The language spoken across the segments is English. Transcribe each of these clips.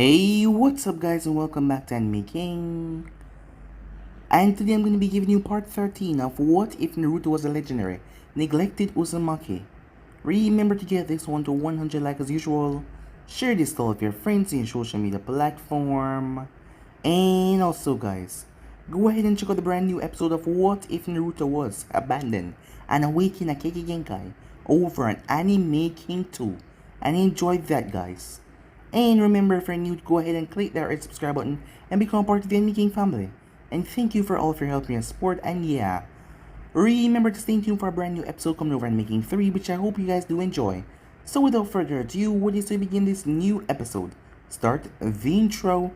Hey, what's up guys and welcome back to Anime King. And today I'm going to be giving you part 13 of What If Naruto Was a Legendary Neglected Uzumaki. Remember to get this one to 100 likes as usual. Share this to all of your friends in social media platform. And also guys, go ahead and check out the brand new episode of What If Naruto Was Abandoned and Awakened Akeki Genkai over on Anime King 2. And enjoy that guys. And remember, if you're new, go ahead and click that red subscribe button and become part of the Anime King family. And thank you for all of your help and support. And yeah, remember to stay tuned for a brand new episode coming over Anime King 3, which I hope you guys do enjoy. So without further ado, what is to begin this new episode? Start the intro.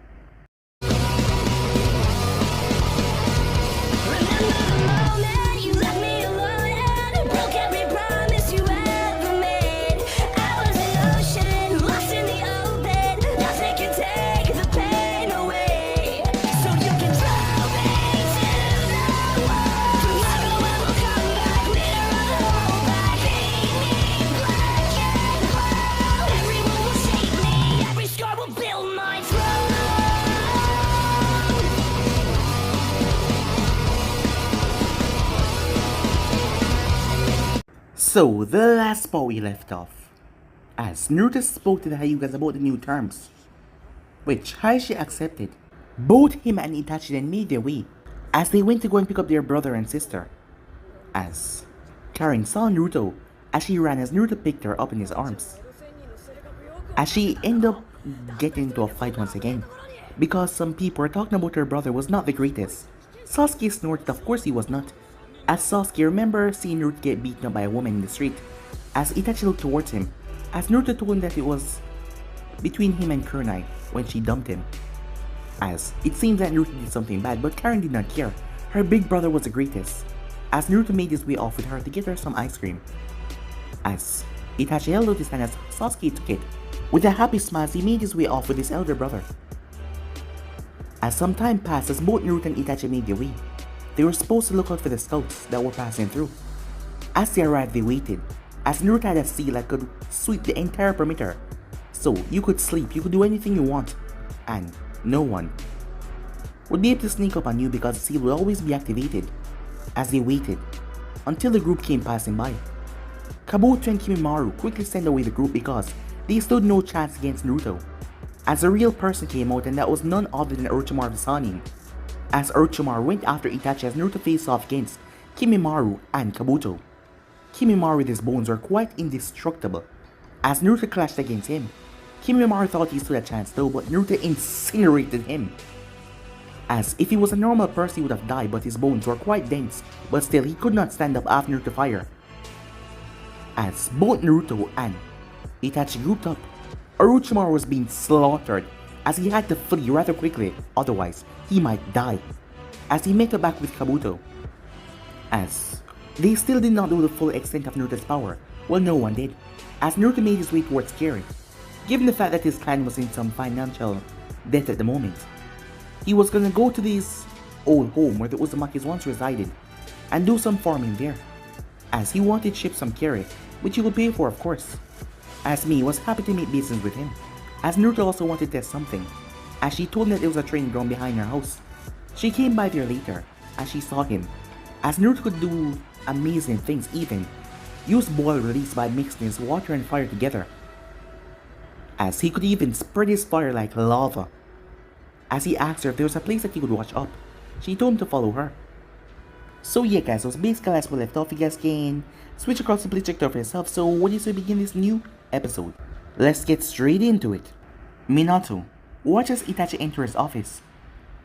So, the last spot we left off, as Naruto spoke to the Hyugas about the new terms, which Hayashi accepted. Both him and Itachi then made their way, as they went to go and pick up their brother and sister, as Karen saw Naruto as she ran as Naruto picked her up in his arms, as she ended up getting into a fight once again, because some people were talking about her brother was not the greatest. Sasuke snorted, of course he was not. As Sasuke remember seeing Naruto get beaten up by a woman in the street, as Itachi looked towards him, as Naruto told him that it was between him and Kunai when she dumped him. As it seems that Naruto did something bad, but Karen did not care. Her big brother was the greatest. As Naruto made his way off with her to get her some ice cream. As Itachi held out his hand as Sasuke took it. With a happy smile, he made his way off with his elder brother. As some time passed, as both Naruto and Itachi made their way, they were supposed to look out for the scouts that were passing through. As they arrived, they waited, as Naruto had a seal that could sweep the entire perimeter. So you could sleep, you could do anything you want, and no one would be able to sneak up on you because the seal would always be activated. As they waited, until the group came passing by. Kabuto and Kimimaro quickly sent away the group because they stood no chance against Naruto. As a real person came out, and that was none other than Orochimaru the Sannin. As Orochimaru went after Itachi as Naruto faced off against Kimimaro and Kabuto. Kimimaro with his bones were quite indestructible. As Naruto clashed against him, Kimimaro thought he stood a chance though, but Naruto incinerated him. As if he was a normal person he would have died, but his bones were quite dense, but still he could not stand up after Naruto fire. As both Naruto and Itachi grouped up, Orochimaru was being slaughtered as he had to flee rather quickly, otherwise he might die. As he met up back with Kabuto. As they still did not know the full extent of Naruto's power, well no one did, as Naruto made his way towards Karen. Given the fact that his clan was in some financial debt at the moment, he was gonna go to this old home where the Uzumakis once resided and do some farming there, as he wanted to ship some carrot, which he would pay for of course. As Mii was happy to make business with him, as Naruto also wanted to test something, as she told him that there was a training ground behind her house. She came by there later, as she saw him, as Naruto could do amazing things, even use boil release by mixing his water and fire together, as he could even spread his fire like lava. As he asked her if there was a place that he could watch up, she told him to follow her. So yeah guys, so basically as we left off, you guys can switch across and please check it out for yourself. So what is to begin this new episode? Let's get straight into it. Minato watches Itachi enter his office.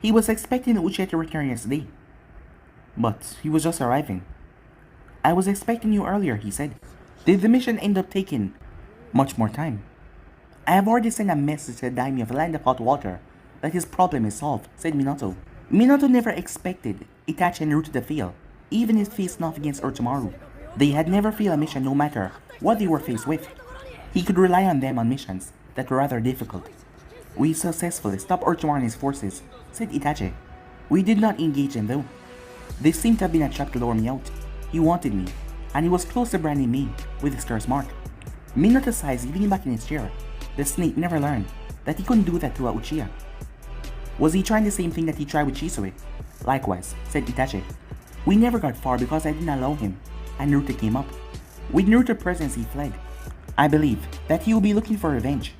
He was expecting Uchiha to return yesterday, but he was just arriving. I was expecting you earlier, he said. Did the mission end up taking much more time? I have already sent a message to the daimyo of the Land of Hot Water that his problem is solved, said Minato. Minato never expected Itachi and Naruto to fail, even if facing off against Orochimaru. They had never failed a mission no matter what they were faced with. He could rely on them on missions that were rather difficult. We successfully stopped Orochimaru and his forces, said Itachi. We did not engage them though. This seemed to have been a trap to lure me out. He wanted me, and he was close to branding me with his curse mark. Minato sighed, leaning back in his chair. The snake never learned that he couldn't do that to a Uchiha. Was he trying the same thing that he tried with Chisui? Likewise, said Itachi. We never got far because I didn't allow him, and Naruto came up. With Naruto's presence he fled. I believe that he will be looking for revenge.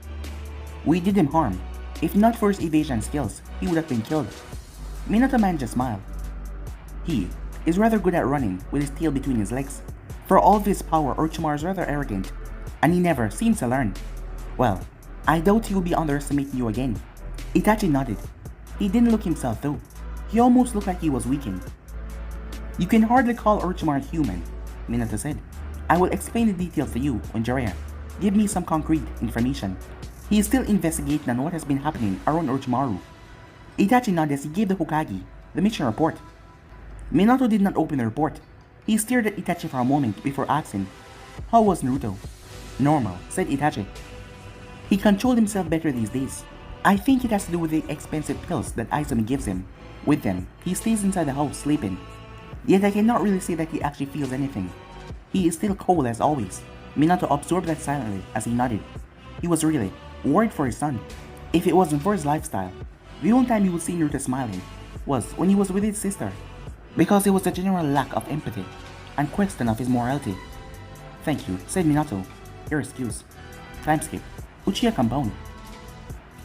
We did him harm. If not for his evasion skills, he would have been killed. Minato man just smiled. He is rather good at running with his tail between his legs. For all of his power, Orochimaru is rather arrogant, and he never seems to learn. Well, I doubt he will be underestimating you again. Itachi nodded. He didn't look himself though. He almost looked like he was weakened. You can hardly call Orochimaru human, Minato said. I will explain the details to you on Jiraiya. Give me some concrete information. He is still investigating on what has been happening around Orochimaru. Itachi nodded as he gave the Hokage the mission report. Minato did not open the report. He stared at Itachi for a moment before asking, how was Naruto? Normal, said Itachi. He controlled himself better these days. I think it has to do with the expensive pills that Izumi gives him. With them, he stays inside the house sleeping. Yet I cannot really say that he actually feels anything. He is still cold as always. Minato absorbed that silently as he nodded. He was really worried for his son. If it wasn't for his lifestyle, the only time he would see Naruto smiling was when he was with his sister, because it was a general lack of empathy and question of his morality. Thank you, said Minato. Your excuse. Time skip. Uchiha compound.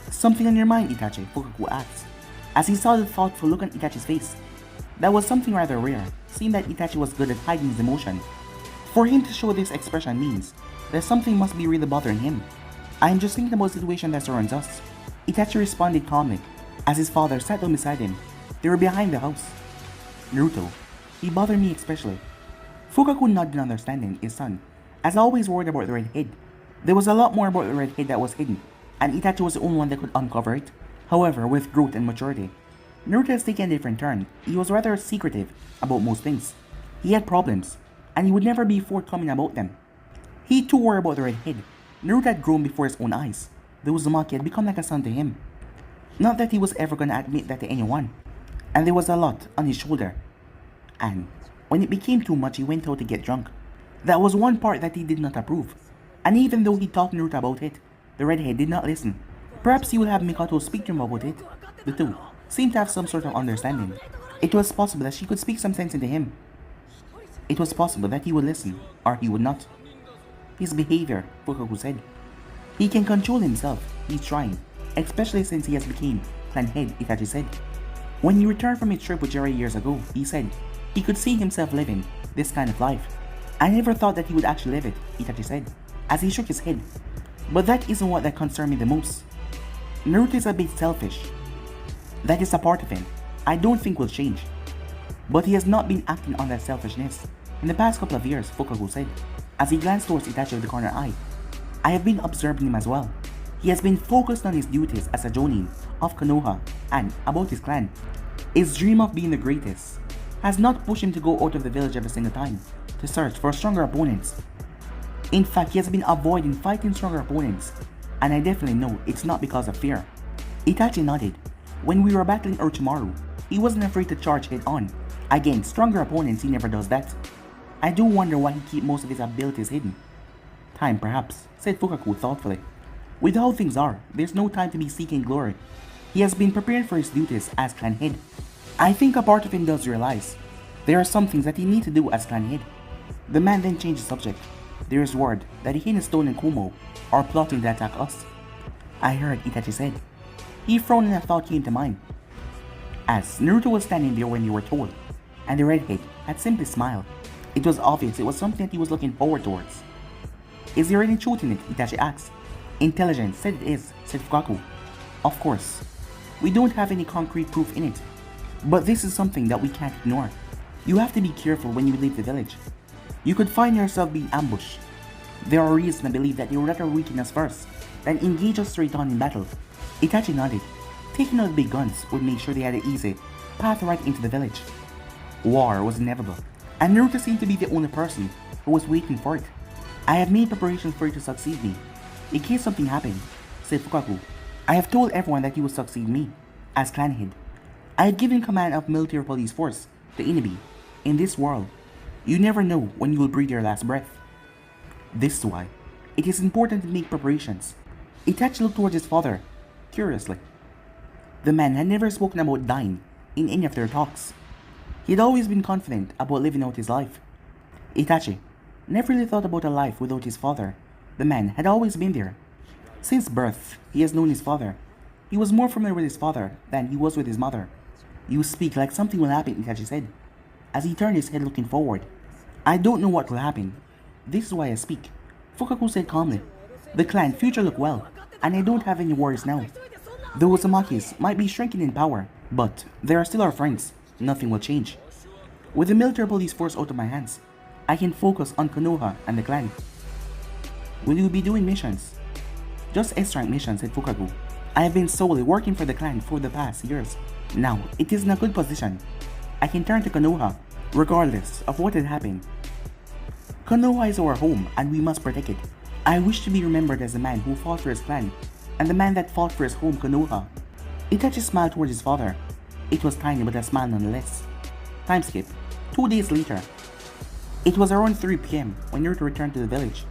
Something on your mind, Itachi? Fukaku asked, as he saw the thoughtful look on Itachi's face. That was something rather rare, seeing that Itachi was good at hiding his emotion. For him to show this expression means that something must be really bothering him. I am just thinking about the situation that surrounds us. Itachi responded calmly, as his father sat down beside him. They were behind the house. Naruto, he bothered me especially. Fukaku nodded understanding his son, as always worried about the red head. There was a lot more about the red head that was hidden, and Itachi was the only one that could uncover it. However, with growth and maturity, Naruto has taken a different turn. He was rather secretive about most things. He had problems, and he would never be forthcoming about them. He too worried about the red head. Naruto had grown before his own eyes. The Uzumaki had become like a son to him. Not that he was ever gonna admit that to anyone. And there was a lot on his shoulder. And when it became too much, he went out to get drunk. That was one part that he did not approve. And even though he talked Naruto about it, the redhead did not listen. Perhaps he would have Mikoto speak to him about it. The two seemed to have some sort of understanding. It was possible that she could speak some sense into him. It was possible that he would listen, or he would not. His behavior, Fukaku said. He can control himself, he's trying, especially since he has become clan head, Itachi said. When he returned from his trip with Jiraiya years ago, he said he could see himself living this kind of life. I never thought that he would actually live it, Itachi said, as he shook his head. But that isn't what that concerned me the most. Naruto is a bit selfish. That is a part of him I don't think will change. But he has not been acting on that selfishness in the past couple of years, Fukaku said, as he glanced towards Itachi with the corner eye. I have been observing him as well. He has been focused on his duties as a Jonin of Konoha and about his clan. His dream of being the greatest has not pushed him to go out of the village every single time to search for stronger opponents. In fact, he has been avoiding fighting stronger opponents, and I definitely know it's not because of fear. Itachi nodded. When we were battling Orochimaru, he wasn't afraid to charge head on. Against stronger opponents, he never does that. I do wonder why he keeps most of his abilities hidden. Time perhaps, said Fukaku thoughtfully. With how things are, there's no time to be seeking glory. He has been preparing for his duties as clan head. I think a part of him does realize there are some things that he needs to do as clan head. The man then changed the subject. There is word that he and Stone and Kumo are plotting to attack us. I heard, Itachi said. He frowned and a thought came to mind. As Naruto was standing there when you were told, and the redhead had simply smiled. It was obvious it was something that he was looking forward towards. Is there any truth in it? Itachi asked. Intelligence said it is, said Fukaku. Of course. We don't have any concrete proof in it. But this is something that we can't ignore. You have to be careful when you leave the village. You could find yourself being ambushed. There are reasons to believe that they would rather weaken us first than engage us straight on in battle. Itachi nodded. Taking out the big guns would make sure they had an easy path right into the village. War was inevitable, and Naruto seemed to be the only person who was waiting for it. I have made preparations for you to succeed me, in case something happened, said Fukaku. I have told everyone that you will succeed me, as clan head. I had given command of military police force to enemy. In this world, you never know when you will breathe your last breath. This is why it is important to make preparations. Itachi looked towards his father. curiously. The man had never spoken about dying in any of their talks. He had always been confident about living out his life. Itachi never really thought about a life without his father. The man had always been there. Since birth, he has known his father. He was more familiar with his father than he was with his mother. "You speak like something will happen," Itachi said, as he turned his head looking forward. "I don't know what will happen. This is why I speak," Fukaku said calmly. "The clan future look well, and I don't have any worries now. The Uzumakis might be shrinking in power, but they are still our friends. Nothing will change. With the military police force out of my hands, I can focus on Konoha and the clan." "Will you be doing missions?" "Just S-rank missions," said Fukaku. "I have been solely working for the clan for the past years. Now, it is in a good position. I can turn to Konoha, regardless of what had happened. Konoha is our home, and we must protect it. I wish to be remembered as the man who fought for his clan, and the man that fought for his home, Konoha." Itachi smiled towards his father. It was tiny, but a smile nonetheless. Time skip. 2 days later. It was around 3 p.m. when Naruto returned to the village.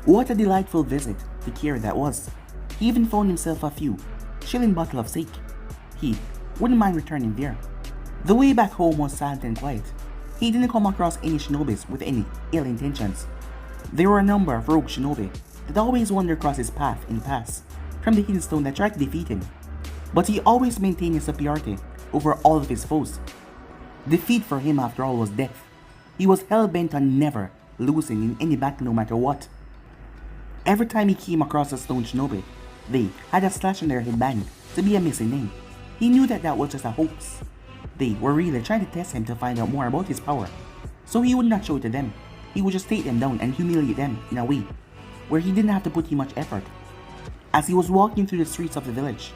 What a delightful visit to Kira that was. He even found himself a few chilling bottle of sake. He wouldn't mind returning there. The way back home was silent and quiet. He didn't come across any shinobis with any ill intentions. There were a number of rogue shinobi that always wandered across his path in the past from the hidden stone that tried to defeat him. But he always maintained his superiority over all of his foes. Defeat for him, after all, was death. He was hell-bent on never losing in any battle, no matter what. Every time he came across a stone shinobi, they had a slash on their headband to be a missing name. He knew that that was just a hoax. They were really trying to test him to find out more about his power, so he would not show it to them. He would just take them down and humiliate them in a way where he didn't have to put in much effort. As he was walking through the streets of the village,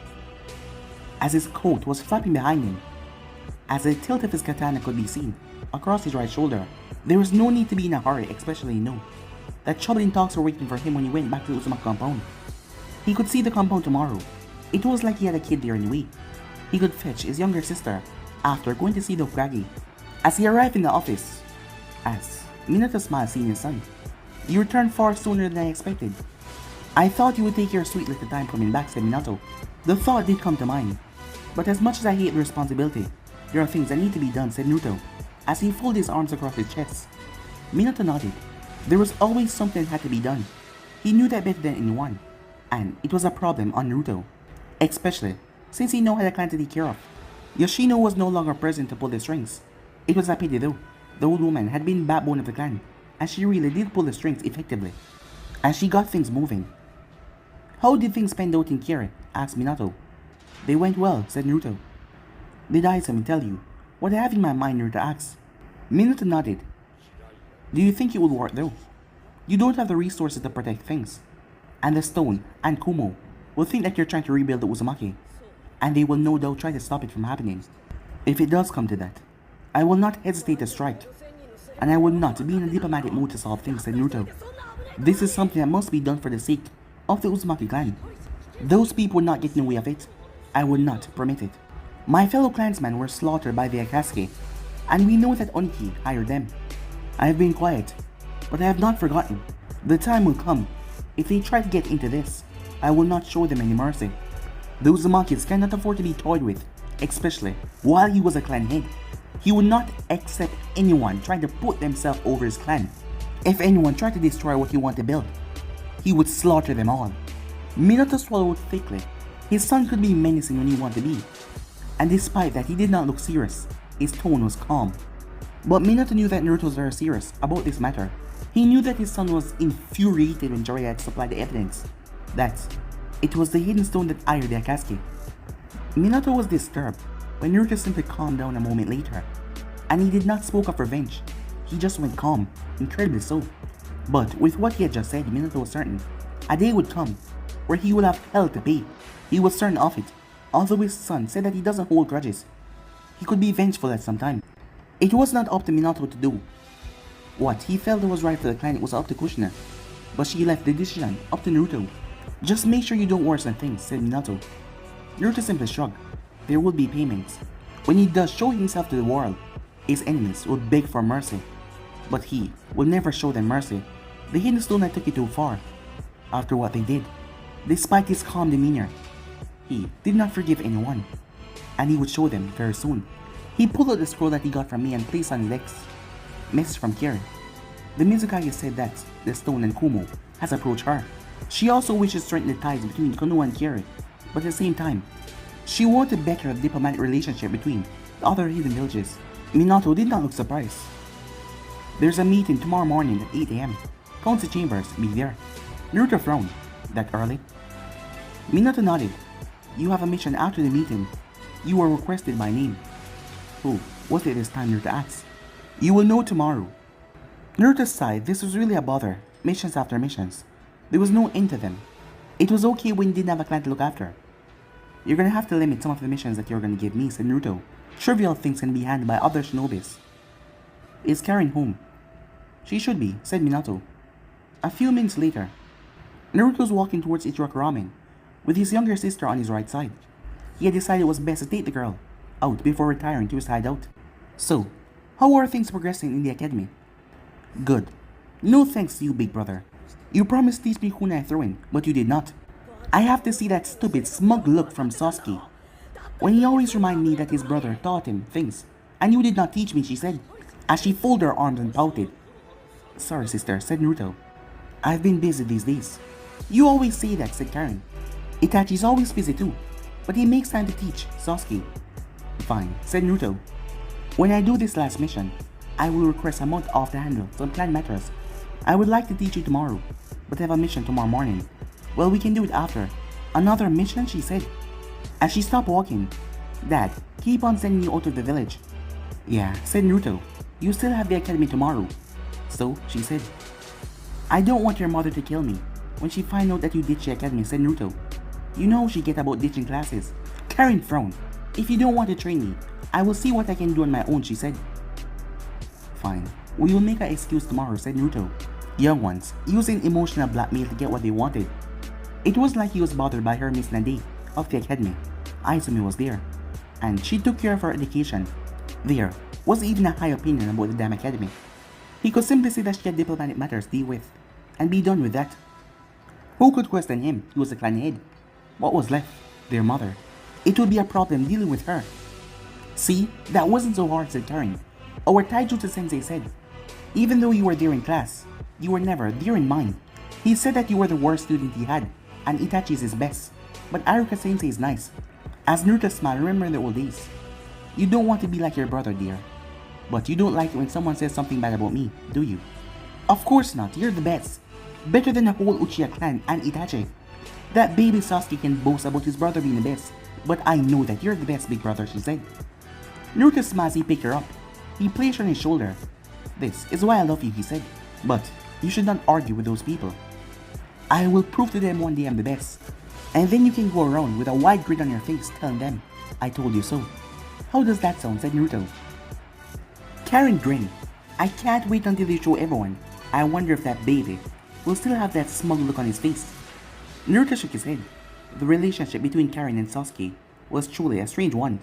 as his coat was flapping behind him, as the tilt of his katana could be seen across his right shoulder, there was no need to be in a hurry, especially know that troubling talks were waiting for him when he went back to the Uzumaki compound. He could see the compound tomorrow. It was like he had a kid there anyway. He could fetch his younger sister after going to see the Hokage. As he arrived in the office, as Minato smiled seeing his son, "You returned far sooner than I expected." "I thought you would take your sweet little time coming back," said Minato. "The thought did come to mind. But as much as I hate the responsibility, there are things that need to be done," said Naruto, as he folded his arms across his chest. Minato nodded. There was always something that had to be done. He knew that better than anyone, and it was a problem on Naruto, especially since he now had a clan to take care of. Yoshino was no longer present to pull the strings. It was a pity though. The old woman had been the backbone of the clan, and she really did pull the strings effectively, and she got things moving. "How did things pan out in Kira?" asked Minato. "They went well," said Naruto. "Did I tell you what I have in my mind?" Naruto asked. Minato nodded. "Do you think it will work though? You don't have the resources to protect things, and the stone and Kumo will think that you're trying to rebuild the Uzumaki, and they will no doubt try to stop it from happening. If it does come to that, I will not hesitate to strike, and I will not be in a diplomatic mood to solve things," said Naruto. "This is something that must be done for the sake of the Uzumaki clan. Those people would not get in the way of it. I would not permit it. My fellow clansmen were slaughtered by the Akatsuki, and we know that Oniki hired them. I have been quiet, but I have not forgotten. The time will come. If they try to get into this, I will not show them any mercy. The Uzumakis cannot afford to be toyed with, especially while he was a clan head. He would not accept anyone trying to put themselves over his clan. If anyone tried to destroy what he wanted to build, he would slaughter them all." Minato swallowed thickly. His son could be menacing when he wanted to be, and despite that he did not look serious, his tone was calm. But Minato knew that Naruto was very serious about this matter. He knew that his son was infuriated when Jiraiya had supplied the evidence that it was the hidden stone that hired the Akatsuki. Minato was disturbed when Naruto simply calmed down a moment later, and he did not spoke of revenge. He just went calm, incredibly so. But with what he had just said, Minato was certain a day would come where he would have hell to pay. He was certain of it, although his son said that he doesn't hold grudges. He could be vengeful at some time. It was not up to Minato to do what he felt was right for the clan. It was up to Kushina, but she left the decision up to Naruto. "Just make sure you don't worsen things," said Minato. Naruto simply shrugged. There will be payments. When he does show himself to the world, his enemies will beg for mercy, but he will never show them mercy. The hidden stone had took it too far. After what they did, despite his calm demeanor, He did not forgive anyone, and he would show them very soon. He pulled out the scroll that he got from me and placed on his legs. Message from Kieran. The Mizukage said that the stone and Kumo has approached her. She also wishes to strengthen the ties between Konoha and Kieran, but at the same time, she wanted better a diplomatic relationship between the other hidden villages. Minato did not look surprised. There's a meeting tomorrow morning at 8 AM. Council chambers, be there. Naruto frowned. That early? Minato nodded. You have a mission after the meeting. You were requested by name. Who was it this time, Naruto asked. You will know tomorrow. Naruto sighed. This was really a bother. Missions after missions. There was no end to them. It was okay when you didn't have a clan to look after. You're gonna have to limit some of the missions that you're gonna give me, said Naruto. Trivial things can be handled by other shinobis. Is Karen home? She should be, said Minato. A few minutes later, Naruto was walking towards Ichiraku Ramen, with his younger sister on his right side. He had decided it was best to take the girl out before retiring to his hideout. So, how are things progressing in the academy? Good. No thanks to you, big brother. You promised to teach me kunai throwing, but you did not. I have to see that stupid, smug look from Sasuke, when he always reminded me that his brother taught him things, and you did not teach me, she said, as she folded her arms and pouted. Sorry, sister, said Naruto. I've been busy these days. You always say that, said Karen. Itachi's always busy too, but he makes time to teach Sasuke. Fine, said Naruto. When I do this last mission, I will request a month off to handle some clan matters. I would like to teach you tomorrow, but I have a mission tomorrow morning. Well, we can do it after. Another mission, she said. As she stopped walking, Dad, keep on sending you out of the village. Yeah, said Naruto. You still have the academy tomorrow. So, she said. I don't want your mother to kill me when she finds out that you ditched the academy, said Naruto. You know how she get about ditching classes. Karen frowned. If you don't want to train me, I will see what I can do on my own, she said. Fine. We will make an excuse tomorrow, said Naruto. Young ones, using emotional blackmail to get what they wanted. It was like he was bothered by her missing a day of the academy. Izumi was there, and she took care of her education. There was even a high opinion about the damn academy. He could simply say that she had diplomatic matters to deal with, and be done with that. Who could question him? He was a clan head. What was left? Their mother. It would be a problem dealing with her. See, that wasn't so hard, said Karen. Our Taijutsu sensei said, even though you were there in class, you were never there in mind. He said that you were the worst student he had, and Itachi is his best. But Aruka sensei is nice. As Naruto smiled, remembering the old days. You don't want to be like your brother, dear. But you don't like it when someone says something bad about me, do you? Of course not, you're the best. Better than the whole Uchiha clan and Itachi. That baby Sasuke can boast about his brother being the best, but I know that you're the best, big brother, she said. Naruto smiled as he picked her up. He placed her on his shoulder. This is why I love you, he said. But you should not argue with those people. I will prove to them one day I'm the best. And then you can go around with a wide grin on your face telling them, I told you so. How does that sound, said Naruto. Karen grinned. I can't wait until you show everyone. I wonder if that baby will still have that smug look on his face. Naruto shook his head. The relationship between Karen and Sasuke was truly a strange one.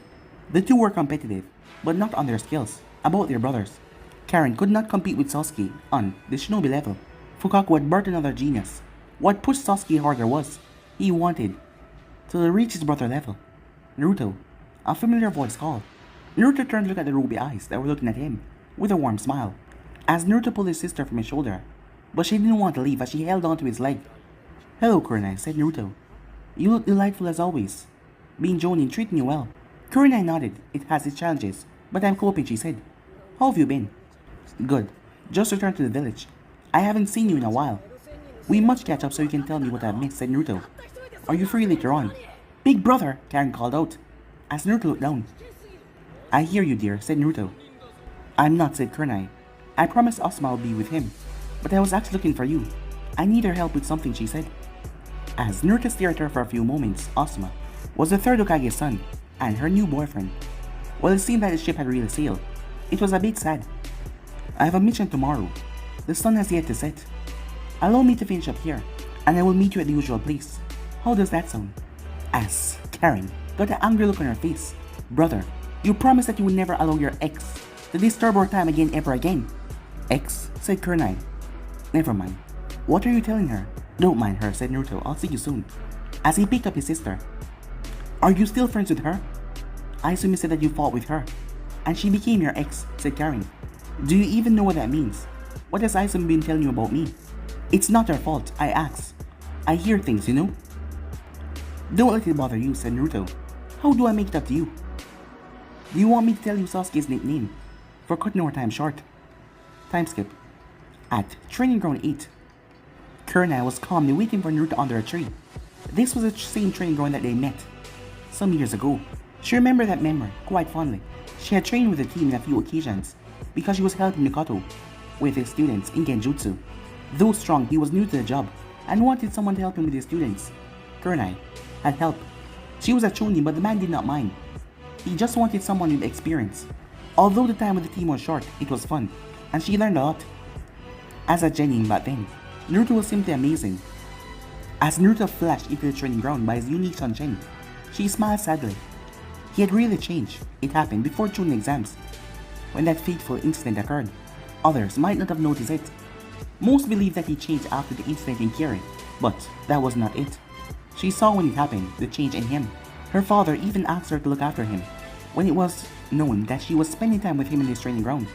The two were competitive, but not on their skills, about their brothers. Karen could not compete with Sasuke on the shinobi level. Fukaku had birthed another genius. What pushed Sasuke harder was, he wanted to reach his brother level. Naruto, a familiar voice called. Naruto turned to look at the ruby eyes that were looking at him with a warm smile, as Naruto pulled his sister from his shoulder, but she didn't want to leave as she held onto his leg. Hello, Kurenai, said Naruto. You look delightful as always. Being Jonin treating you well. Kurenai nodded. It has its challenges, but I'm coping, she said. How have you been? Good. Just returned to the village. I haven't seen you in a while. We must catch up so you can tell me what I've missed, said Naruto. Are you free later on? Big brother, Karen called out, as Naruto looked down. I hear you, dear, said Naruto. I'm not, said Kurenai. I promised Asuma I'll be with him, but I was actually looking for you. I need her help with something, she said. As Naruto stared at her for a few moments, Asuma was the third Hokage's son and her new boyfriend. While it seemed that the ship had really sailed, it was a bit sad. I have a mission tomorrow. The sun has yet to set. Allow me to finish up here, and I will meet you at the usual place. How does that sound? As Karen got an angry look on her face. Brother, you promised that you would never allow your ex to disturb our time again ever again. Ex, said Kurenai. Never mind. What are you telling her? Don't mind her, said Naruto. I'll see you soon. As he picked up his sister. Are you still friends with her? I assume you said that you fought with her, and she became your ex, said Karen. Do you even know what that means? What has Aizumi been telling you about me? It's not her fault, I ask. I hear things, you know? Don't let it bother you, said Naruto. How do I make that to you? Do you want me to tell you Sasuke's nickname? For cutting our time short. Time skip. At Training Ground 8. Kurna was calmly waiting for Naruto under a tree. This was the same training ground that they met some years ago. She remembered that memory quite fondly. She had trained with the team on a few occasions because she was helping Mikoto with his students in Genjutsu. Though strong, he was new to the job and wanted someone to help him with his students. Kurna had help. She was a Chunin, but the man did not mind. He just wanted someone with experience. Although the time with the team was short, it was fun, and she learned a lot. As a genin back then, Naruto was simply amazing. As Naruto flashed into the training ground by his unique Shunshin, she smiled sadly. He had really changed. It happened before Chunin exams. When that fateful incident occurred, others might not have noticed it. Most believe that he changed after the incident in Kiri, but that was not it. She saw when it happened, the change in him. Her father even asked her to look after him, when it was known that she was spending time with him in his training ground.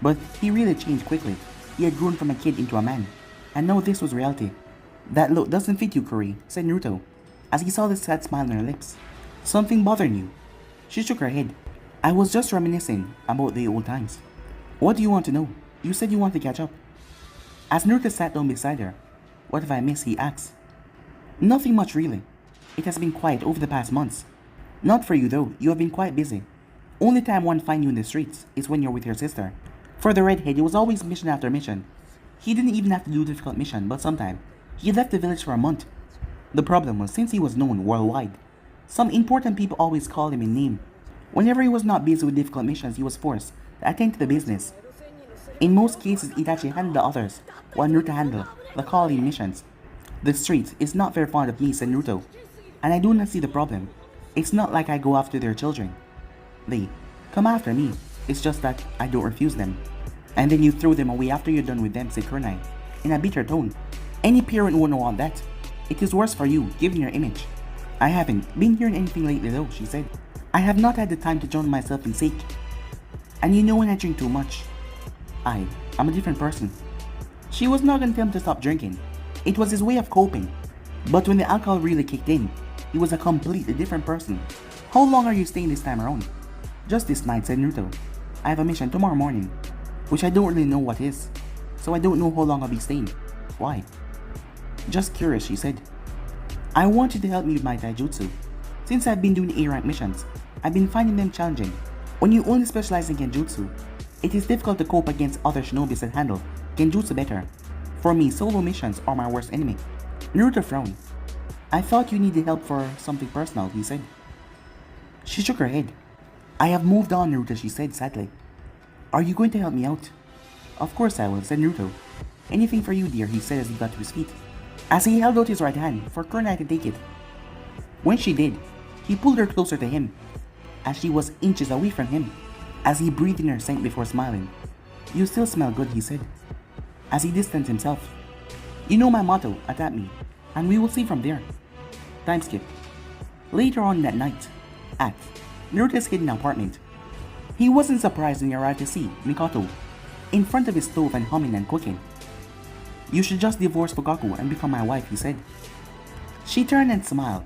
But he really changed quickly. He had grown from a kid into a man, and now this was reality. That look doesn't fit you, Kuri, said Naruto, as he saw the sad smile on her lips. Something bothering you? She shook her head. I was just reminiscing about the old times. What do you want to know? You said you want to catch up. As Naruto sat down beside her, what have I missed, he asked. Nothing much really. It has been quiet over the past months. Not for you though, you have been quite busy. Only time one finds you in the streets is when you're with your sister. For the redhead, it was always mission after mission. He didn't even have to do a difficult mission, but sometime, he left the village for a month. The problem was, since he was known worldwide, some important people always called him in name. Whenever he was not busy with difficult missions, he was forced to attend to the business. In most cases, Itachi handled the others, while Naruto handled the calling missions. The street is not very fond of me, said Naruto, and I do not see the problem. It's not like I go after their children. They come after me, it's just that I don't refuse them. And then you throw them away after you're done with them, said Kunai, in a bitter tone. Any parent wouldn't want that. It is worse for you, given your image. I haven't been hearing anything lately though, she said. I have not had the time to drown myself in sake. And you know when I drink too much, I'm a different person. She was not going to tell him to stop drinking. It was his way of coping. But when the alcohol really kicked in, he was a completely different person. How long are you staying this time around? Just this night, said Naruto. I have a mission tomorrow morning, which I don't really know what is. So I don't know how long I'll be staying. Why? Just curious, she said. I want you to help me with my taijutsu. Since I've been doing A-rank missions, I've been finding them challenging. When you only specialize in genjutsu, it is difficult to cope against other shinobis that handle genjutsu better. For me, solo missions are my worst enemy. Naruto frowned. I thought you needed help for something personal, he said. She shook her head. I have moved on, Naruto, she said sadly. Are you going to help me out? Of course I will, said Naruto. Anything for you, dear, he said as he got to his feet. As he held out his right hand for Kunai to take it. When she did, he pulled her closer to him, as she was inches away from him, as he breathed in her scent before smiling. You still smell good, he said, as he distanced himself. You know my motto, attack me, and we will see from there. Time skip. Later on that night, at Naruto's hidden apartment, he wasn't surprised when he arrived to see Mikoto in front of his stove and humming and cooking. You should just divorce Fukaku and become my wife, he said. She turned and smiled.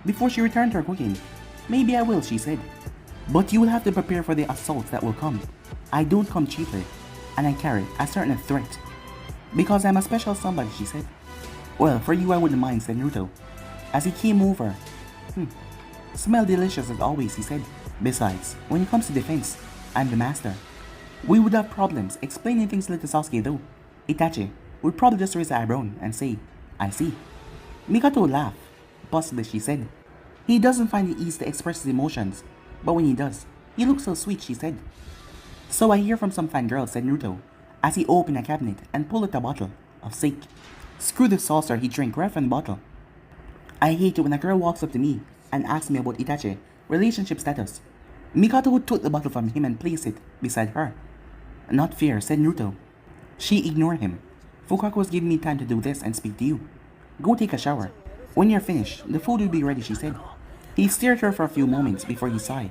Before she returned to her cooking, maybe I will, she said. But you will have to prepare for the assault that will come. I don't come cheaply, and I carry a certain threat. Because I'm a special somebody, she said. Well, for you I wouldn't mind, said Naruto, as he came over. Smell delicious as always, he said. Besides, when it comes to defense, I'm the master. We would have problems explaining things to little Sasuke though. Itachi would probably just raise an eyebrow and say, I see. Mikoto would laugh. Possibly, she said. He doesn't find it easy to express his emotions, but when he does, he looks so sweet, she said. So I hear from some fangirl, said Naruto, as he opened a cabinet and pulled out a bottle of sake. Screw the saucer, he drank right from the bottle. I hate it when a girl walks up to me and asks me about Itachi relationship status. Mikoto took the bottle from him and placed it beside her. Not fair, said Naruto. She ignored him. Fukaku was giving me time to do this and speak to you. Go take a shower. When you're finished, the food will be ready, she said. He stared at her for a few moments before he sighed.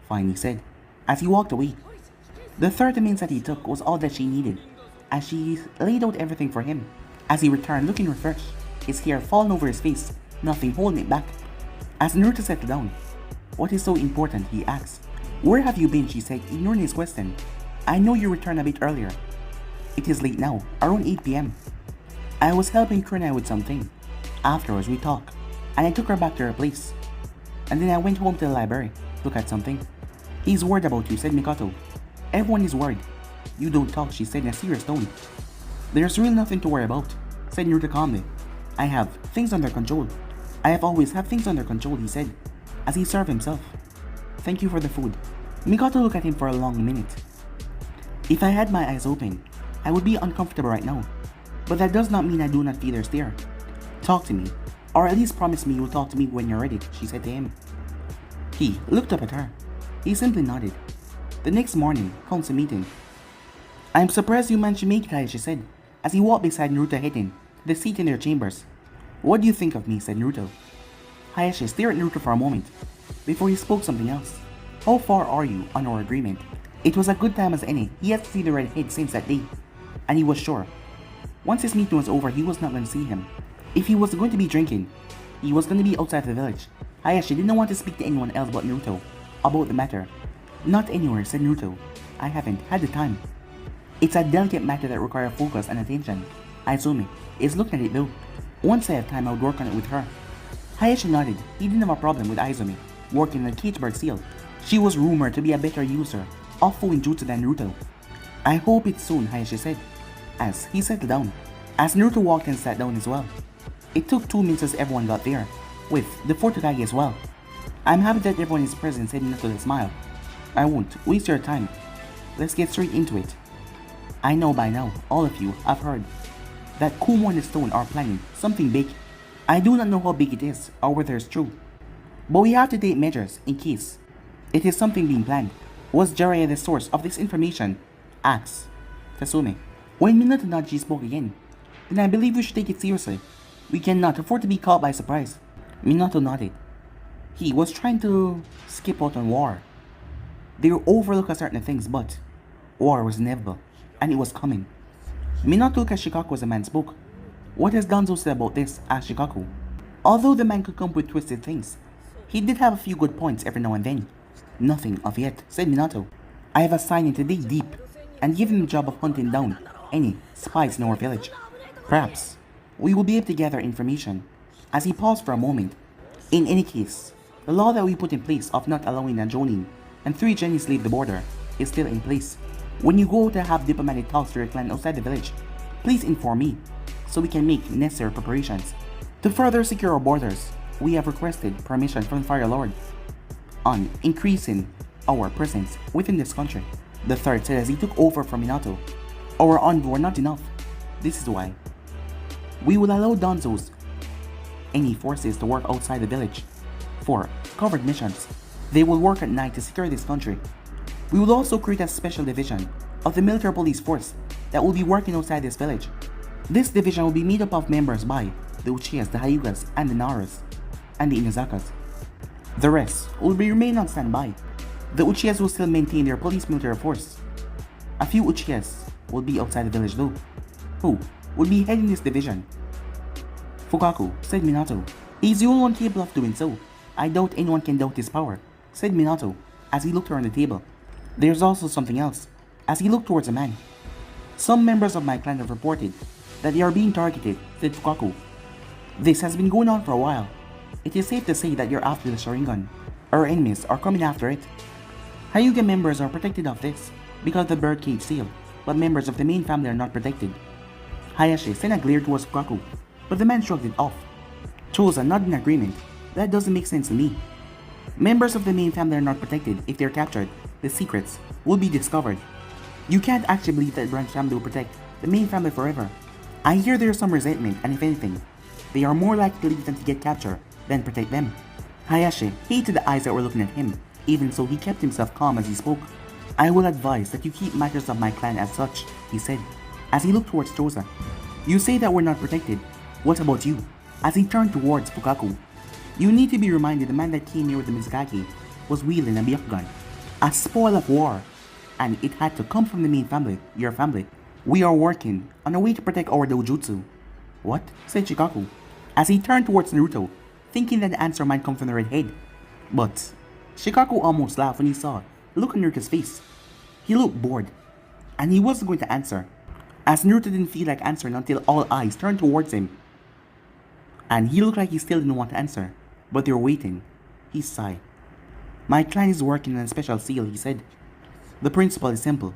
Fine, he said, as he walked away. The 30 minutes that he took was all that she needed, as she laid out everything for him. As he returned looking refreshed, his hair falling over his face, nothing holding it back. As Naruto settled down, "What is so important?" he asked. "Where have you been?" she said, ignoring his question. "I know you returned a bit earlier." "It is late now, around 8 p.m. I was helping Kushina with something. Afterwards we talked, and I took her back to her place. And then I went home to the library, look at something." "He's worried about you," said Minato. "Everyone is worried." "You don't talk," she said in a serious tone. "There's really nothing to worry about," said Naruto calmly. "I have things under control. I have always had things under control," he said, as he served himself. "Thank you for the food." Minato looked at him for a long minute. "If I had my eyes open, I would be uncomfortable right now. But that does not mean I do not feel or stare. Talk to me, or at least promise me you will talk to me when you're ready," she said to him. He looked up at her. He simply nodded. The next morning, council meeting. "I'm surprised you managed to make it," she said, as he walked beside Naruto heading to the seat in their chambers. "What do you think of me?" said Naruto. Hayashi stared at Naruto for a moment, before he spoke something else. "How far are you on our agreement?" It was a good time as any. He had to see the redhead since that day, and he was sure. Once his meeting was over, he was not going to see him. If he was going to be drinking, he was going to be outside the village. Hayashi did not want to speak to anyone else but Naruto about the matter. "Not anywhere," said Naruto. "I haven't had the time. It's a delicate matter that requires focus and attention. Izumi is looking at it though. Once I have time, I would work on it with her." Hayashi nodded. He didn't have a problem with Izumi working on the Cageberg seal. She was rumored to be a better user of Fuin Jutsu than Naruto. "I hope it's soon," Hayashi said, as he settled down, as Naruto walked and sat down as well. It took 2 minutes as everyone got there, with the Furikage as well. "I'm happy that everyone is present," said Minato with a smile. "I won't waste your time. Let's get straight into it. I know by now, all of you have heard that Kumo and the Stone are planning something big. I do not know how big it is or whether it's true, but we have to take measures in case it is something being planned." "Was Jiraiya the source of this information?" asked Kasumi. When Minato nodded, she spoke again. "Then I believe we should take it seriously. We cannot afford to be caught by surprise." Minato nodded. He was trying to skip out on war. They would overlook certain things, but war was inevitable, and it was coming. Minato looked at Shikaku as the man spoke. "What has Danzo said about this?" asked Shikaku. Although the man could come up with twisted things, he did have a few good points every now and then. "Nothing of yet," said Minato. "I have assigned him to dig deep and give him the job of hunting down any spies in our village. Perhaps we will be able to gather information." As he paused for a moment. "In any case, the law that we put in place of not allowing a Jonin and 3 Jennies leave the border is still in place. When you go to have diplomatic talks to your clan outside the village, please inform me so we can make necessary preparations. To further secure our borders, we have requested permission from the Fire Lord on increasing our presence within this country." The third said as he took over from Minato. "Our envoy were not enough. This is why we will allow Danzo's any forces to work outside the village for covered missions. They will work at night to secure this country. We will also create a special division of the military police force that will be working outside this village. This division will be made up of members by the Uchihas, the Hyugas, and the Naras, and the Inazakas. The rest will remain on standby. The Uchihas will still maintain their police military force. A few Uchihas will be outside the village though, who will be heading this division." "Fukaku," said Minato. "He's the only one capable of doing so. I doubt anyone can doubt his power," said Minato as he looked around the table. "There's also something else," as he looked towards the man. "Some members of my clan have reported that they are being targeted," said Fukaku. "This has been going on for a while. It is safe to say that you're after the Sharingan. Our enemies are coming after it. Hyuga members are protected of this because of the birdcage seal, but members of the main family are not protected." Hayashi sent a glare towards Fukaku, but the man shrugged it off. Choza nodded in agreement. "That doesn't make sense to me. Members of the main family are not protected. If they're captured, the secrets will be discovered. You can't actually believe that branch family will protect the main family forever. I hear there's some resentment, and if anything, they are more likely to leave them to get captured than protect them." Hayashi hated the eyes that were looking at him. Even so, he kept himself calm as he spoke. "I will advise that you keep matters of my clan as such," he said, as he looked towards Choza. "You say that we're not protected. What about you?" As he turned towards Fukaku. You need to be reminded the man that came here with the Mizukage was wielding a byakugan, a spoil of war, and it had to come from the main family, your family. We are working on a way to protect our dojutsu. What? Said Shikaku, as he turned towards Naruto, thinking that the answer might come from the red head. But Shikaku almost laughed when he saw the look on Naruto's face. He looked bored, and he wasn't going to answer, as Naruto didn't feel like answering until all eyes turned towards him. And he looked like he still didn't want to answer, but they were waiting. He sighed. My clan is working on a special seal, he said. The principle is simple.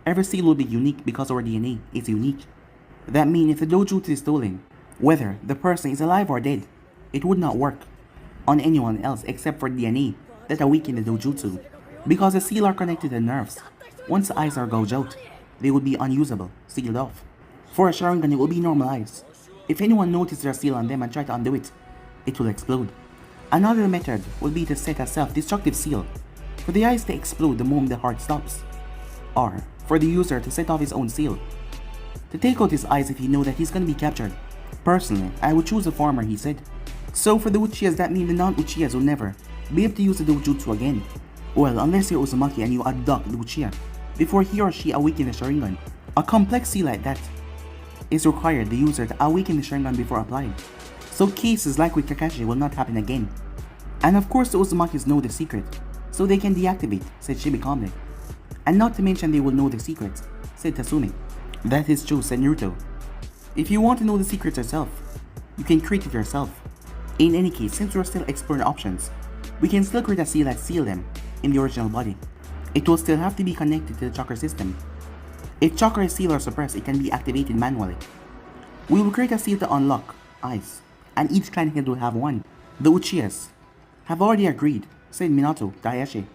Every seal will be unique because our DNA is unique. That means if the dojutsu is stolen, whether the person is alive or dead, it would not work on anyone else except for DNA that awaken the dojutsu. Because the seal are connected to nerves. Once the eyes are gouged out, they would be unusable, sealed off. For a Sharingan, it will be normalized. If anyone notices their seal on them and try to undo it, it will explode. Another method would be to set a self-destructive seal, for the eyes to explode the moment the heart stops, or for the user to set off his own seal, to take out his eyes if he knows that he's going to be captured. Personally, I would choose the former, he said. So for the Uchihas, that means the non-Uchihas will never be able to use the dojutsu again. Well, unless you're Uzumaki and you abduct the Uchiha before he or she awakens the Sharingan. A complex seal like that is required the user to awaken the Sharingan before applying. So cases like with Kakashi will not happen again. And of course the Uzumakis know the secret, so they can deactivate, said Shibi calmly. And not to mention they will know the secrets, said Tatsumi. That is true, said Naruto. If you want to know the secrets yourself, you can create it yourself. In any case, since we're still exploring options, we can still create a seal that seal them in the original body. It will still have to be connected to the chakra system. If chakra is sealed or suppressed, it can be activated manually. We will create a seal to unlock eyes, and each clan head will have one. The Uchihas have already agreed, said Minato to Hayashi.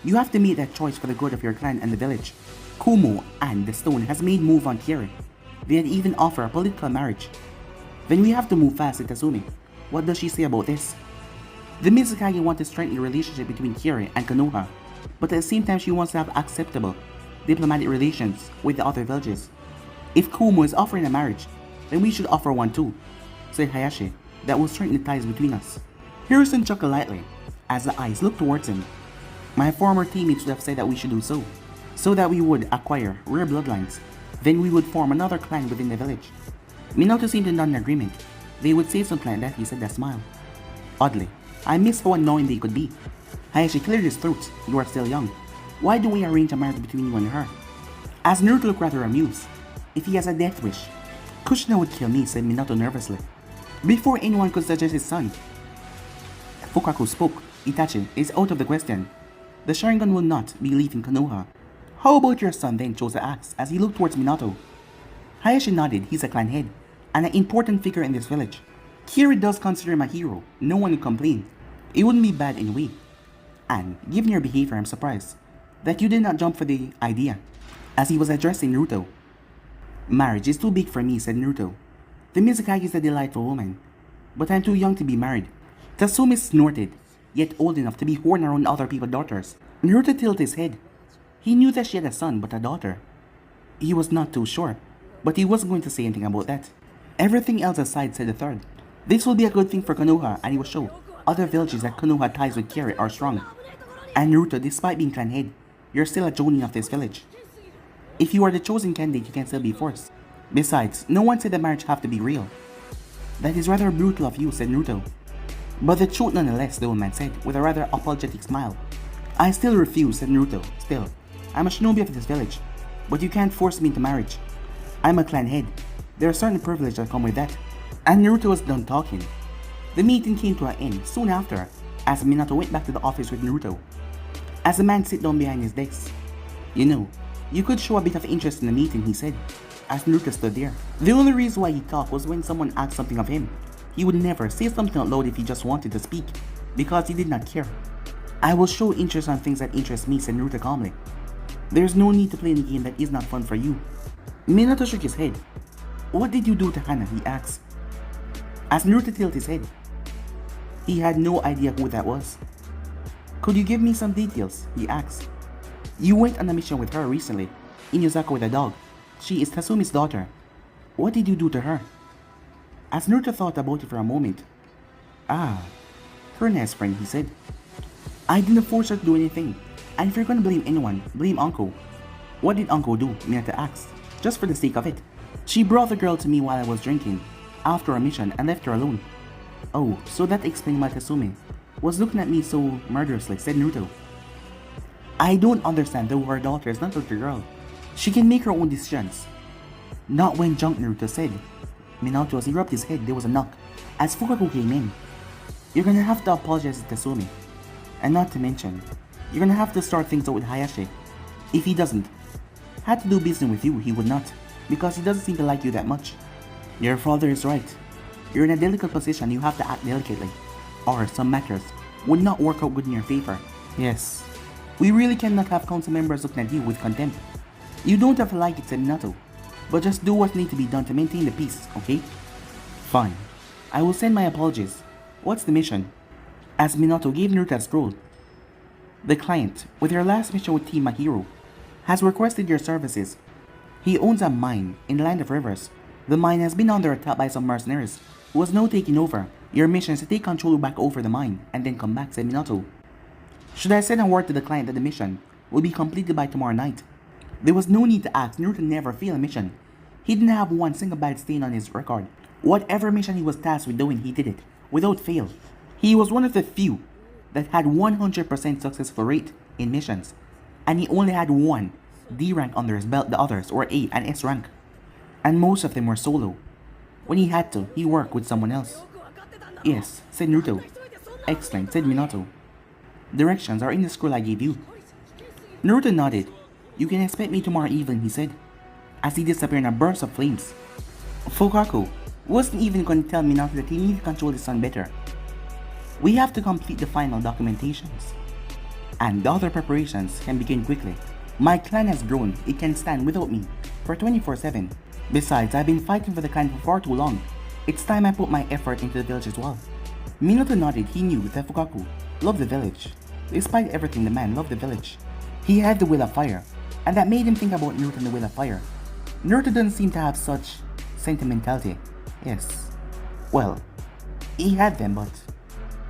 You have to make that choice for the good of your clan and the village. Kumo and the stone has made move on Kiri. They had even offered a political marriage. Then we have to move fast, said Tatsumi. What does she say about this? The Mizukage wants to strengthen the relationship between Kiri and Konoha, but at the same time she wants to have acceptable diplomatic relations with the other villages. If Kumo is offering a marriage, then we should offer one too, said Hayashi. That will strengthen the ties between us. Hiruzen chuckled lightly as the eyes looked towards him. My former teammates would have said that we should do so that we would acquire rare bloodlines. Then we would form another clan within the village. Minato seemed to nod in agreement. They would say something like that, he said that smile. Oddly, I miss how annoying they could be. Hayashi cleared his throat. You are still young. Why don't we arrange a marriage between you and her? As Naruto looked rather amused. If he has a death wish, Kushina would kill me, said Minato nervously. Before anyone could suggest his son, Fukaku spoke. Itachi is out of the question. The Sharingan will not be leaving Konoha. How about your son then, Chosa asked as he looked towards Minato. Hayashi nodded. He's a clan head, and an important figure in this village. Kiri does consider him a hero. No one would complain. It wouldn't be bad anyway. And given your behavior, I'm surprised that you did not jump for the idea, as he was addressing Naruto. Marriage is too big for me, said Naruto. The Mizukage is a delightful woman, but I'm too young to be married. Tatsumi snorted, yet old enough to be horned around other people's daughters. Naruto tilted his head. He knew that she had a son, but a daughter. He was not too sure, but he wasn't going to say anything about that. Everything else aside, said the third. This will be a good thing for Konoha, and it will show other villages that Konoha ties with Kiri are strong. And Naruto, despite being clan head, you're still a jonin of this village. If you are the chosen candidate, you can still be forced. Besides, no one said the marriage have to be real. That is rather brutal of you, said Naruto. But the truth nonetheless, the old man said, with a rather apologetic smile. I still refuse, said Naruto. Still, I'm a shinobi of this village, but you can't force me into marriage. I'm a clan head. There are certain privileges that come with that. And Naruto was done talking. The meeting came to an end soon after, as Minato went back to the office with Naruto. As the man sat down behind his desk. You know, you could show a bit of interest in the meeting, he said, as Naruto stood there. The only reason why he talked was when someone asked something of him. He would never say something out loud if he just wanted to speak, because he did not care. I will show interest on things that interest me, said Naruto calmly. There's no need to play any game that is not fun for you. Minato shook his head. What did you do to Hana, he asked. As Naruto tilted his head, he had no idea who that was. Could you give me some details, he asked. You went on a mission with her recently, in Yuzaka with a dog. She is Tatsumi's daughter. What did you do to her? As Naruto thought about it for a moment. Ah, her nice friend, he said. I didn't force her to do anything, and if you're gonna blame anyone, blame Uncle. What did Uncle do? Minato asked, just for the sake of it. She brought the girl to me while I was drinking, after a mission, and left her alone. Oh, so that explained why Kasumi was looking at me so murderously, said Naruto. I don't understand, though her daughter is not a little girl. She can make her own decisions. Not when junk, Naruto said. Minato, as he rubbed his head, there was a knock, as Fukaku came in. You're gonna have to apologize to Kasumi. And not to mention, you're gonna have to start things out with Hayashi. If he doesn't had to do business with you, he would not, because he doesn't seem to like you that much. Your father is right. You're in a delicate position, you have to act delicately, or some matters would not work out good in your favor. Yes, we really cannot have council members looking at you with contempt. You don't have to like it, said Minato, but just do what needs to be done to maintain the peace, okay? Fine. I will send my apologies. What's the mission? As Minato gave Naruto a scroll. The client, with her last mission with Team Mahiro, has requested your services. He owns a mine in the Land of Rivers. The mine has been under attack by some mercenaries, who has now taken over. Your mission is to take control back over the mine, and then come back, said Minato. Should I send a word to the client that the mission will be completed by tomorrow night? There was no need to ask. Naruto never failed a mission. He didn't have one single bad stain on his record. Whatever mission he was tasked with doing, he did it, without fail. He was one of the few that had 100% successful rate in missions, and he only had one D rank under his belt, the others were A and S rank, and most of them were solo. When he had to, he worked with someone else. Yes, said Naruto. Excellent, said Minato. Directions are in the scroll I gave you. Naruto nodded. You can expect me tomorrow evening, he said, as he disappeared in a burst of flames. Fukaku wasn't even going to tell Minato that he needed to control his son better. We have to complete the final documentations, and the other preparations can begin quickly. My clan has grown, it can stand without me for 24/7. Besides, I've been fighting for the clan for far too long. It's time I put my effort into the village as well. Minato nodded. He knew that Fukaku loved the village. Despite everything, the man loved the village. He had the will of fire, and that made him think about Naruto and the will of fire. Naruto doesn't seem to have such sentimentality. Yes, well, he had them, but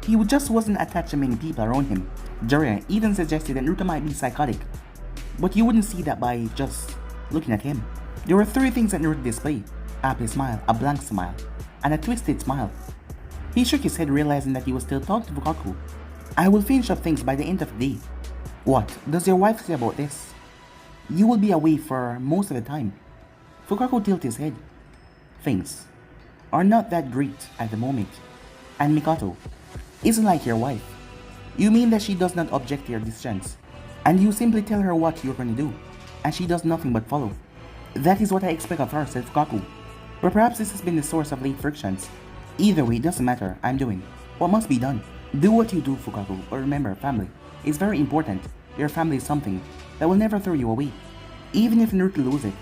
he just wasn't attached to many people around him. Jiraiya even suggested that Naruto might be psychotic, but you wouldn't see that by just looking at him. There were three things that Naruto displayed: a happy smile, a blank smile, and a twisted smile. He shook his head, realizing that he was still talking to Fukaku. I will finish up things by the end of the day. What does your wife say about this? You will be away for most of the time. Fukaku tilted his head. Things are not that great at the moment. And Mikoto isn't like your wife. You mean that she does not object to your decisions, and you simply tell her what you're going to do, and she does nothing but follow. That is what I expect of her, said Fukaku. But perhaps this has been the source of late frictions. Either way, it doesn't matter. I'm doing what must be done. Do what you do, Fukaku, but remember, family is very important. Your family is something that will never throw you away. Even if Naruto loses it,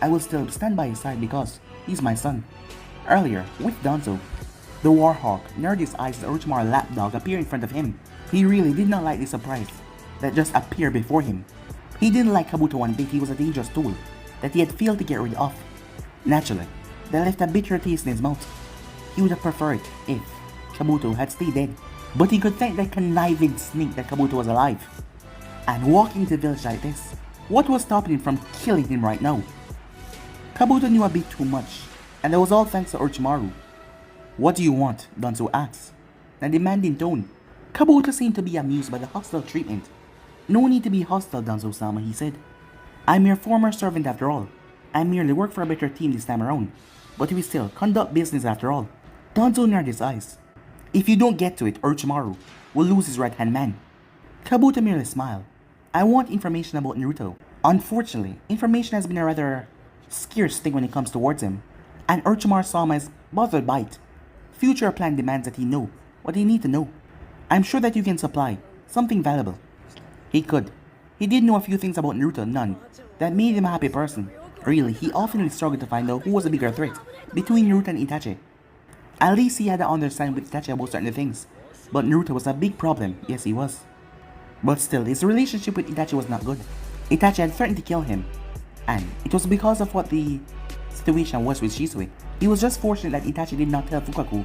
I will still stand by his side because he's my son. Earlier, with Danzo, the Warhawk narrowed his eyes as Orochimaru's lapdog appeared in front of him. He really did not like the surprise that just appeared before him. He didn't like Kabuto one bit. He was a dangerous tool that he had failed to get rid of. Naturally, that left a bitter taste in his mouth. He would have preferred if Kabuto had stayed dead, but he could thank that conniving snake that Kabuto was alive. And walking to the village like this, what was stopping him from killing him right now? Kabuto knew a bit too much, and that was all thanks to Orochimaru. What do you want? Danzo asked, in a demanding tone. Kabuto seemed to be amused by the hostile treatment. No need to be hostile, Danzo-sama, he said. I'm your former servant after all. I merely work for a better team this time around, but we still conduct business after all. Danzo narrowed his eyes. If you don't get to it, Orochimaru will lose his right-hand man. Kabuto merely smiled. I want information about Naruto. Unfortunately, information has been a rather scarce thing when it comes towards him, and Orochimaru-sama is bothered by it. Future plan demands that he know what he need to know. I'm sure that you can supply something valuable. He could. He did know a few things about Naruto, none that made him a happy person. Really, he often struggled to find out who was a bigger threat between Naruto and Itachi. At least he had to understand with Itachi about certain things, but Naruto was a big problem. Yes, he was. But still, his relationship with Itachi was not good. Itachi had threatened to kill him, and it was because of what the situation was with Shisui. He was just fortunate that Itachi did not tell Fukaku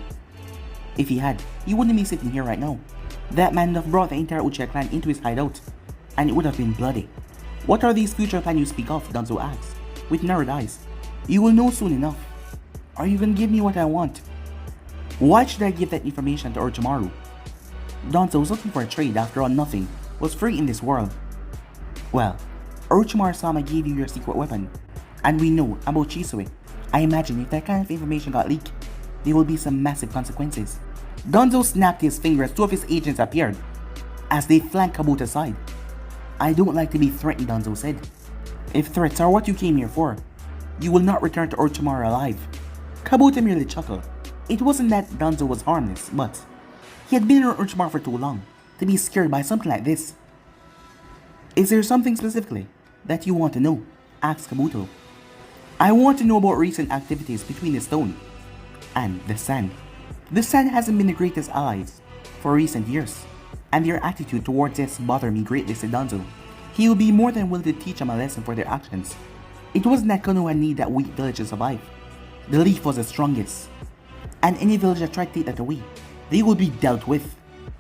If he had, he wouldn't be sitting here right now. That man would have brought the entire Uchiha clan into his hideout, and it would have been bloody. What are these future plans you speak of? Danzo asks, with narrowed eyes. You will know soon enough. Are you gonna give me what I want? Why should I give that information to Orochimaru? Danzo was looking for a trade. After all, nothing was free in this world. Well, Orochimaru-sama gave you your secret weapon, and we know about Chisui. I imagine if that kind of information got leaked, there will be some massive consequences. Danzo snapped his fingers. Two of his agents appeared as they flanked Kabuto's side. I don't like to be threatened, Danzo said. If threats are what you came here for, you will not return to Orochimaru alive. Kabuto merely chuckled. It wasn't that Danzo was harmless, but he had been around Orochimaru for too long to be scared by something like this. Is there something specifically that you want to know? Asked Kabuto. I want to know about recent activities between the stone and the sand. The sand hasn't been the greatest allies for recent years, and their attitude towards us bother me greatly, said Danzo. He will be more than willing to teach them a lesson for their actions. It wasn't that Konoha needed that weak village to survive. The leaf was the strongest, and any village that tried to take that away, they will be dealt with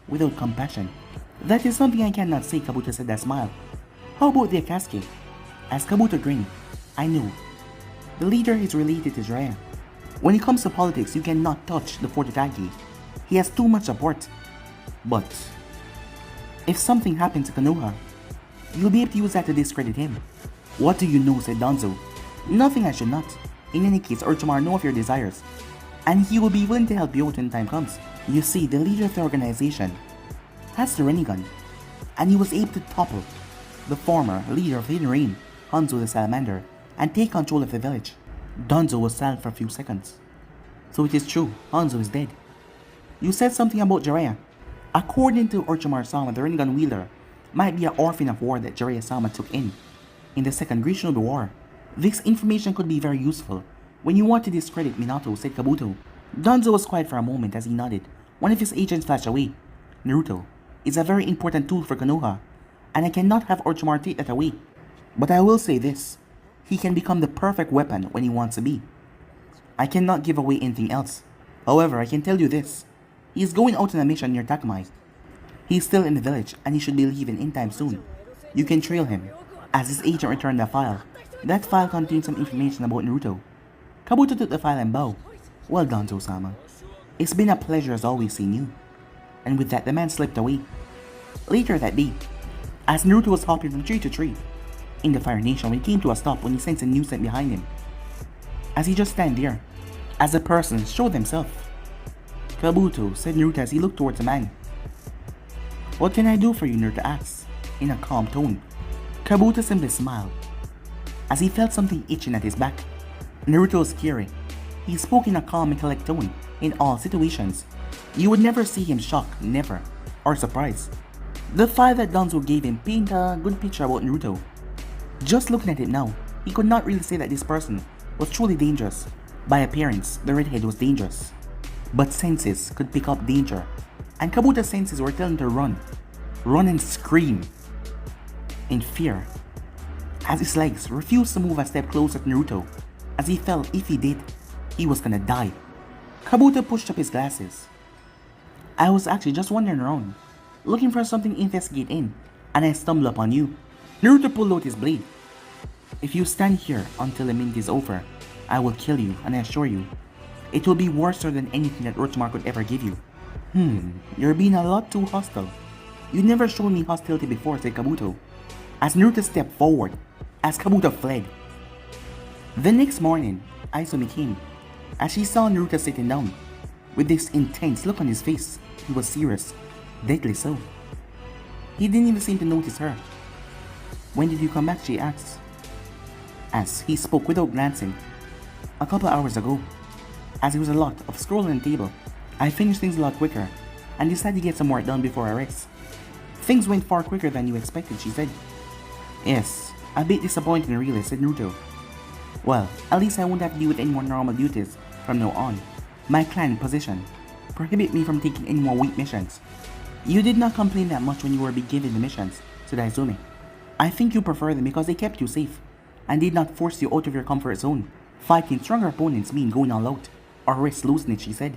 without compassion. That is something I cannot say, Kabuto said that smile. How about the Akatsuki? As Kabuto grinned, I know. The leader is related to Jiraiya. When it comes to politics, you cannot touch the fourth Hokage. He has too much support. But if something happens to Konoha, you'll be able to use that to discredit him. What do you know, said Danzo. Nothing I should not. In any case, Orochimaru knows of your desires, and he will be willing to help you out when the time comes. You see, the leader of the organization has the Rinnegan, and he was able to topple the former leader of Hidden Rain, Hanzo the Salamander, and take control of the village. Danzo was silent for a few seconds. So it is true, Hanzo is dead. You said something about Jiraiya. According to Orochimaru-sama, the Rinnegan wielder might be an orphan of war that Jiraiya-sama took in the Second Great Shinobi War. This information could be very useful when you want to discredit Minato, said Kabuto. Danzo was quiet for a moment as he nodded. One of his agents flashed away. Naruto is a very important tool for Konoha, and I cannot have Orochimaru take that away. But I will say this, he can become the perfect weapon when he wants to be. I cannot give away anything else. However, I can tell you this, he is going out on a mission near Takamai. He is still in the village, and he should be leaving in time soon. You can trail him. As his agent returned the file, that file contained some information about Naruto. Kabuto took the file and bowed. Well done, Tosama. It's been a pleasure as always seeing you. And with that, the man slipped away. Later that day, as Naruto was hopping from tree to tree in the Fire Nation, when he came to a stop when he sensed a nuisance behind him. As he just stand there, as a person showed himself. Kabuto, said Naruto as he looked towards the man. What can I do for you, Naruto asked, in a calm tone. Kabuto simply smiled, as he felt something itching at his back. Naruto was scary. He spoke in a calm and collect tone in all situations. You would never see him shocked, never, or surprised. The file that Danzo gave him painted a good picture about Naruto. Just looking at it now, he could not really say that this person was truly dangerous. By appearance, the redhead was dangerous, but senses could pick up danger, and Kabuto's senses were telling him to run. Run and scream in fear, as his legs refused to move a step closer to Naruto, as he felt if he did, he was gonna die. Kabuto pushed up his glasses. I was actually just wandering around, looking for something to investigate in, and I stumbled upon you. Naruto pulled out his blade. If you stand here until the minute is over, I will kill you, and I assure you, it will be worse than anything that Orochimaru could ever give you. You're being a lot too hostile. You never showed me hostility before, said Kabuto, as Naruto stepped forward, as Kabuto fled. The next morning, Izumi came, as she saw Naruto sitting down. With this intense look on his face, he was serious, deadly so. He didn't even seem to notice her. When did you come back, she asked, as he spoke without glancing. A couple hours ago, as there was a lot of scrolling on the table. I finished things a lot quicker, and decided to get some work done before I rest. Things went far quicker than you expected, she said. Yes, a bit disappointing really, said Naruto. Well, at least I won't have to deal with any more normal duties from now on. My clan position prohibit me from taking any more weak missions. You did not complain that much when you were being given the missions, said Izumi. I think you prefer them because they kept you safe, and did not force you out of your comfort zone. Fighting stronger opponents mean going all out, or risk losing it, she said.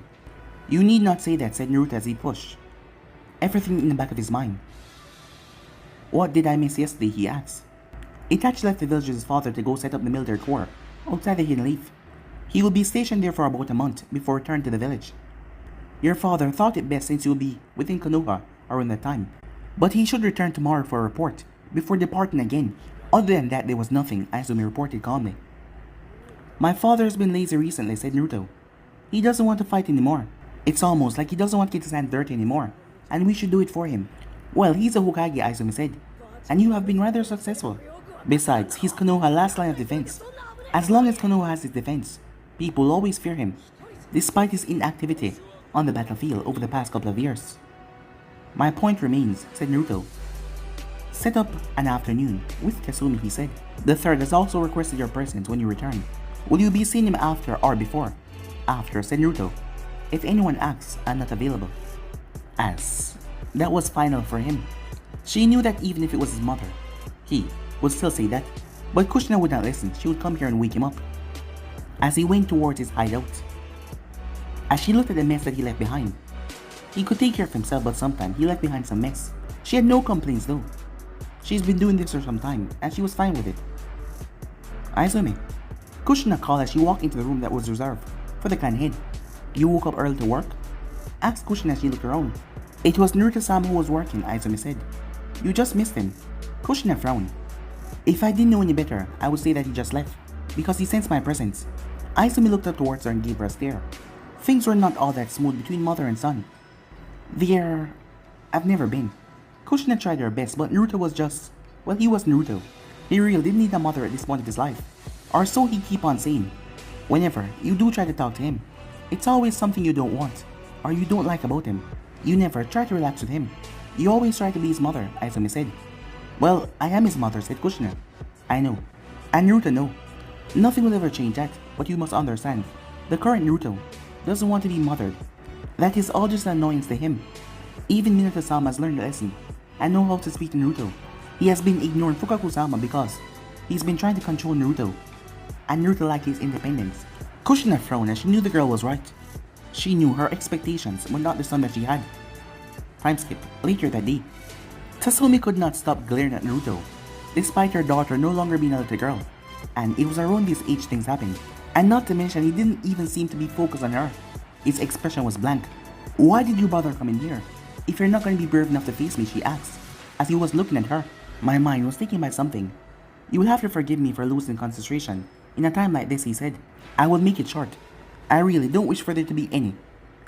You need not say that, said Naruto as he pushed everything in the back of his mind. What did I miss yesterday, he asked. Itachi left the village with his father to go set up the military corps outside the hidden leaf. He will be stationed there for about a month before returning to the village. Your father thought it best since you will be within Konoha around that time, but he should return tomorrow for a report before departing again. Other than that, there was nothing, Izumi reported calmly. My father has been lazy recently, said Naruto. He doesn't want to fight anymore. It's almost like he doesn't want to get his hand dirty anymore, and we should do it for him. Well, he's a Hokage, Izumi said, and you have been rather successful. Besides, he's Konoha's last line of defense. As long as Konoha has his defense, people will always fear him, despite his inactivity on the battlefield over the past couple of years. My point remains, said Naruto. Set up an afternoon with Kasumi, he said. The third has also requested your presence when you return. Will you be seeing him after or before? After, said Naruto. If anyone asks, I'm not available. As that was final for him. She knew that even if it was his mother, he would still say that. But Kushina would not listen. She would come here and wake him up. As he went towards his hideout. As she looked at the mess that he left behind. He could take care of himself, but sometimes he left behind some mess. She had no complaints though. She's been doing this for some time, and she was fine with it. Izumi. Kushina called as she walked into the room that was reserved for the clan head. You woke up early to work? Asked Kushina as she looked around. It was Naruto-sama who was working, Izumi said. You just missed him. Kushina frowned. If I didn't know any better, I would say that he just left, because he sensed my presence. Izumi looked up towards her and gave her a stare. Things were not all that smooth between mother and son. I've never been. Kushina tried her best, but Naruto was just, well, he was Naruto. He really didn't need a mother at this point of his life. Or so he keep on saying. Whenever you do try to talk to him, it's always something you don't want, or you don't like about him. You never try to relax with him. You always try to be his mother, Izumi said. Well, I am his mother, said Kushina. I know. And Naruto know. Nothing will ever change that, but you must understand. The current Naruto doesn't want to be mothered. That is all just an annoyance to him. Even Minato-sama has learned the lesson and know how to speak to Naruto. He has been ignoring Fukaku-sama because he's been trying to control Naruto. And Naruto liked his independence. Kushina frowned as she knew the girl was right. She knew her expectations were not the son that she had. Time skip. Later that day, Kasumi could not stop glaring at Naruto, despite her daughter no longer being a little girl. And it was around this age things happened. And not to mention, he didn't even seem to be focused on her. His expression was blank. Why did you bother coming here? If you're not going to be brave enough to face me, she asked, as he was looking at her. My mind was taken by something. You will have to forgive me for losing concentration. In a time like this, he said. I will make it short. I really don't wish for there to be any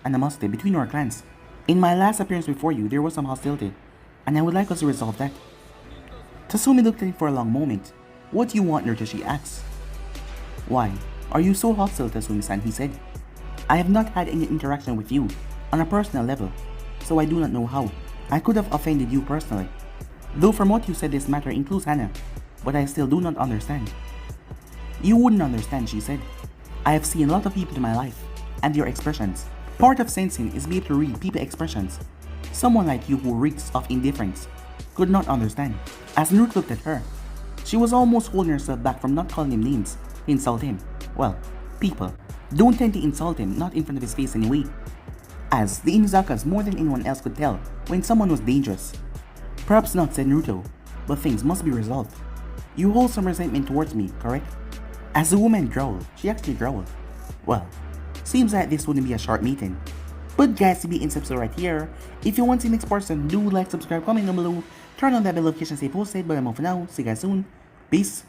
animosity between our clans. In my last appearance before you, there was some hostility, and I would like us to resolve that. Kasumi looked at him for a long moment. What do you want, Naruto? She asked. Why are you so hostile, Kasumi-san? He said. I have not had any interaction with you on a personal level, so I do not know how I could have offended you personally. Though from what you said, this matter includes Hana, but I still do not understand. You wouldn't understand, she said. I have seen a lot of people in my life, and their expressions. Part of sensing is be able to read people's expressions. Someone like you who reeks of indifference could not understand. As Naruto looked at her, she was almost holding herself back from not calling him names to insult him. Well, people don't tend to insult him, not in front of his face anyway. As the Inuzakas more than anyone else could tell when someone was dangerous. Perhaps not, said Naruto, but things must be resolved. You hold some resentment towards me, correct? As the woman growled, she actually growled. Well, seems like this wouldn't be a short meeting. But guys, to be in subscribe right here. If you want to see the next person, do like, subscribe, comment down below, turn on that bell notification, stay posted, but I'm off for now. See you guys soon. Peace.